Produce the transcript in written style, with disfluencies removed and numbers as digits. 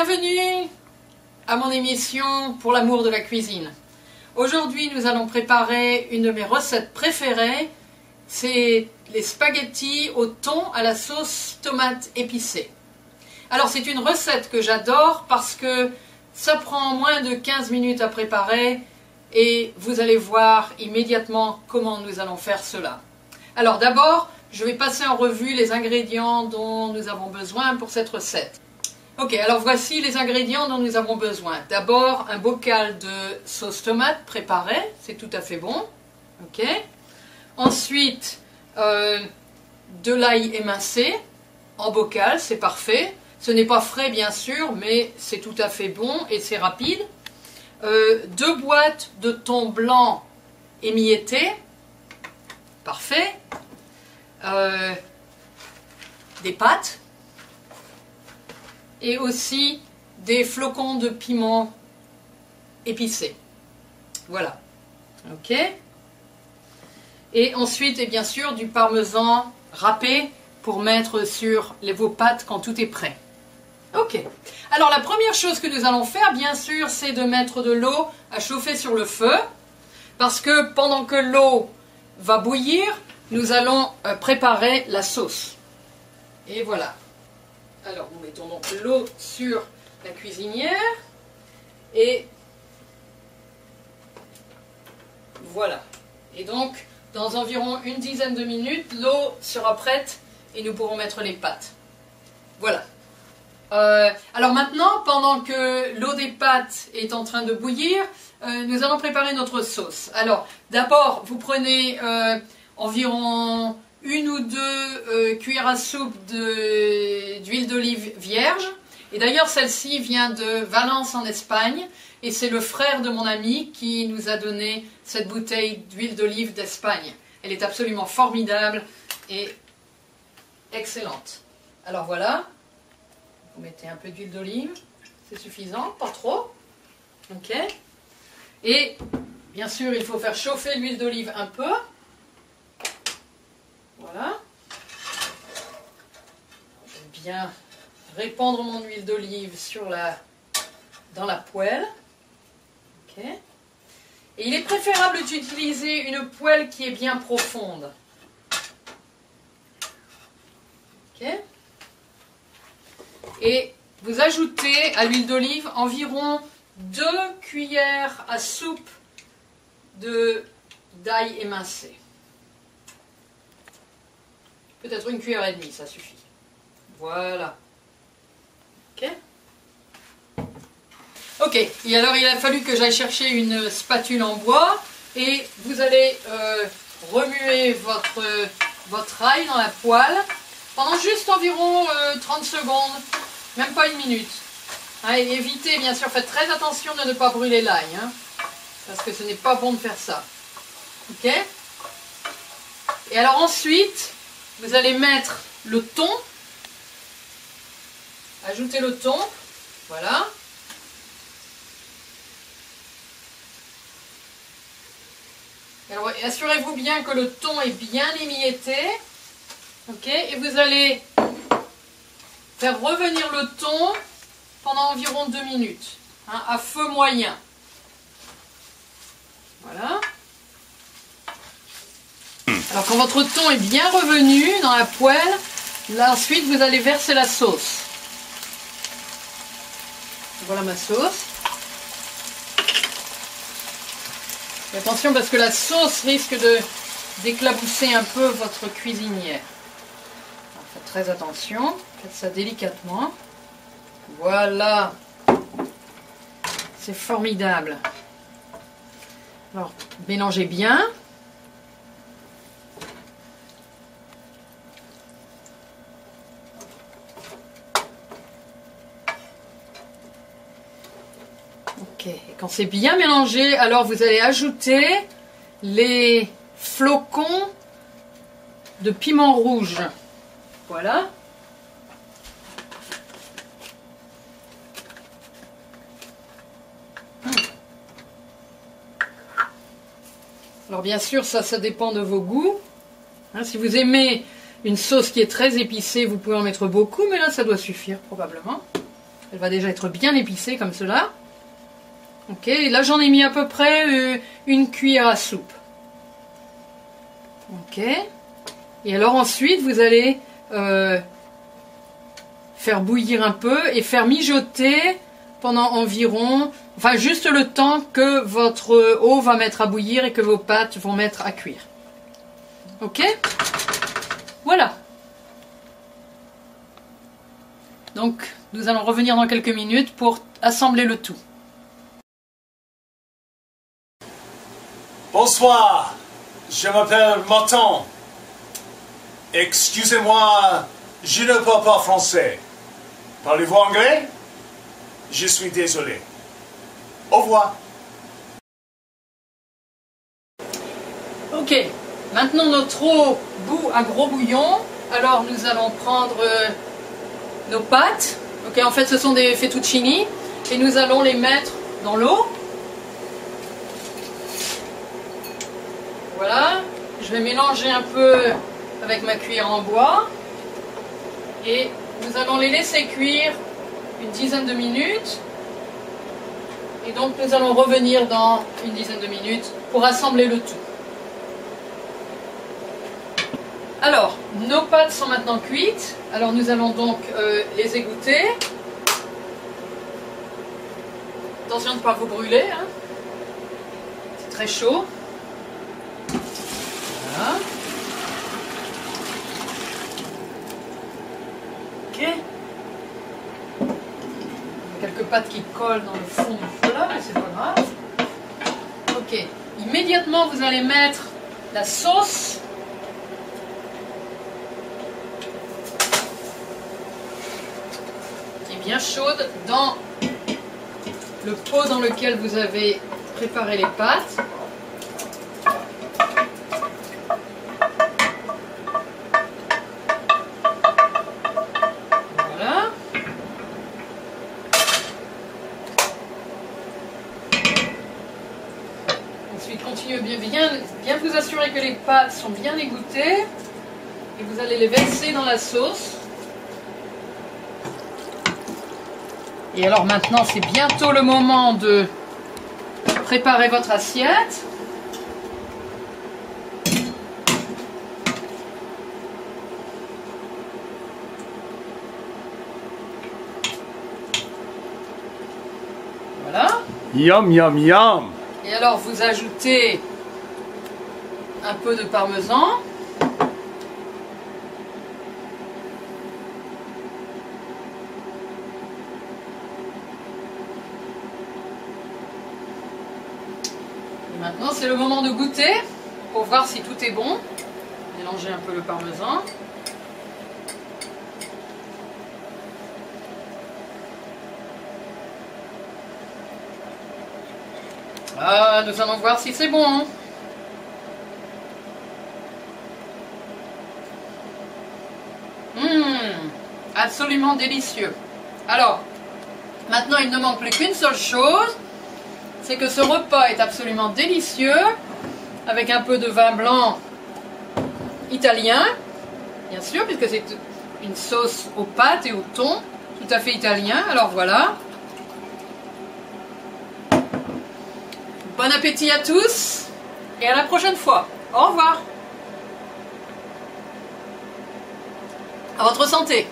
Bienvenue à mon émission pour l'amour de la cuisine. Aujourd'hui, nous allons préparer une de mes recettes préférées. C'est les spaghettis au thon à la sauce tomate épicée. Alors, c'est une recette que j'adore parce que ça prend moins de 15 minutes à préparer et vous allez voir immédiatement comment nous allons faire cela. Alors d'abord, je vais passer en revue les ingrédients dont nous avons besoin pour cette recette. Ok, alors voici les ingrédients dont nous avons besoin. D'abord, un bocal de sauce tomate préparée, c'est tout à fait bon. Ok. Ensuite, de l'ail émincé en bocal, c'est parfait. Ce n'est pas frais bien sûr, mais c'est tout à fait bon et c'est rapide. 2 boîtes de thon blanc émietté, parfait. Des pâtes et aussi des flocons de piment épicé. Voilà. Ok. Et ensuite, et bien sûr, du parmesan râpé pour mettre sur vos pâtes quand tout est prêt. Ok. Alors la première chose que nous allons faire, bien sûr, c'est de mettre de l'eau à chauffer sur le feu. Parce que pendant que l'eau va bouillir, nous allons préparer la sauce. Et voilà. Alors nous mettons donc l'eau sur la cuisinière. Et voilà. Et donc, dans environ une dizaine de minutes, l'eau sera prête et nous pourrons mettre les pâtes. Voilà. Alors maintenant, pendant que l'eau des pâtes est en train de bouillir, nous allons préparer notre sauce. Alors, d'abord, vous prenez environ 1 ou 2 cuillères à soupe d'huile d'olive vierge. Et d'ailleurs, celle-ci vient de Valence en Espagne. Et c'est le frère de mon ami qui nous a donné cette bouteille d'huile d'olive d'Espagne. Elle est absolument formidable et excellente. Alors voilà. Vous mettez un peu d'huile d'olive. C'est suffisant, pas trop. Ok. Et bien sûr, il faut faire chauffer l'huile d'olive un peu. Voilà. Je vais bien répandre mon huile d'olive dans la poêle. Ok. Et il est préférable d'utiliser une poêle qui est bien profonde. Ok. Et vous ajoutez à l'huile d'olive environ 2 cuillères à soupe d'ail émincé. Peut-être 1,5 cuillère, ça suffit. Voilà. Ok. Ok, et alors il a fallu que j'aille chercher une spatule en bois et vous allez remuer votre ail dans la poêle pendant juste environ 30 secondes, même pas 1 minute. Hein, et évitez, bien sûr, faites très attention de ne pas brûler l'ail, hein, parce que ce n'est pas bon de faire ça. Ok. Et alors ensuite, vous allez mettre le thon, ajouter le thon, voilà. Alors, assurez-vous bien que le thon est bien émietté. Ok, et vous allez faire revenir le thon pendant environ 2 minutes, hein, à feu moyen. Voilà. Alors quand votre thon est bien revenu dans la poêle, là ensuite vous allez verser la sauce. Voilà ma sauce. Et attention parce que la sauce risque d'éclabousser un peu votre cuisinière. Alors, faites très attention, faites ça délicatement. Voilà. C'est formidable. Alors, mélangez bien. Ok, et quand c'est bien mélangé, alors vous allez ajouter les flocons de piment rouge. Voilà. Alors bien sûr, ça dépend de vos goûts. Hein, si vous aimez une sauce qui est très épicée, vous pouvez en mettre beaucoup, mais là ça doit suffire probablement. Elle va déjà être bien épicée comme cela. Ok, et là j'en ai mis à peu près une cuillère à soupe. Ok. Et alors ensuite vous allez faire bouillir un peu et faire mijoter pendant environ, enfin juste le temps que votre eau va mettre à bouillir et que vos pâtes vont mettre à cuire. Ok? Voilà. Donc nous allons revenir dans quelques minutes pour assembler le tout. Bonsoir, je m'appelle Martin. Excusez-moi, je ne parle pas français. Parlez-vous anglais? Je suis désolé. Au revoir. Ok, maintenant notre eau bout un gros bouillon. Alors nous allons prendre nos pâtes. Ok, en fait ce sont des fettuccini. Et nous allons les mettre dans l'eau. Voilà, je vais mélanger un peu avec ma cuillère en bois et nous allons les laisser cuire une dizaine de minutes et donc nous allons revenir dans une dizaine de minutes pour assembler le tout. Alors, nos pâtes sont maintenant cuites, alors nous allons donc les égoutter. Attention de ne pas vous brûler, hein. C'est très chaud. Voilà. Ok. Il y a quelques pâtes qui collent dans le fond du plat, mais c'est pas grave. Ok. Immédiatement, vous allez mettre la sauce. Qui est bien chaude dans le pot dans lequel vous avez préparé les pâtes. Ensuite, continuez bien vous assurer que les pâtes sont bien égouttées et vous allez les verser dans la sauce. Et alors maintenant, c'est bientôt le moment de préparer votre assiette. Voilà. Yum, yum, yum. Et alors vous ajoutez un peu de parmesan. Et maintenant c'est le moment de goûter pour voir si tout est bon. Mélangez un peu le parmesan. Ah, nous allons voir si c'est bon. Absolument délicieux. Alors, maintenant il ne manque plus qu'une seule chose, c'est que ce repas est absolument délicieux, avec un peu de vin blanc italien, bien sûr, puisque c'est une sauce aux pâtes et au thon, tout à fait italien. Alors voilà. Bon appétit à tous et à la prochaine fois. Au revoir. À votre santé.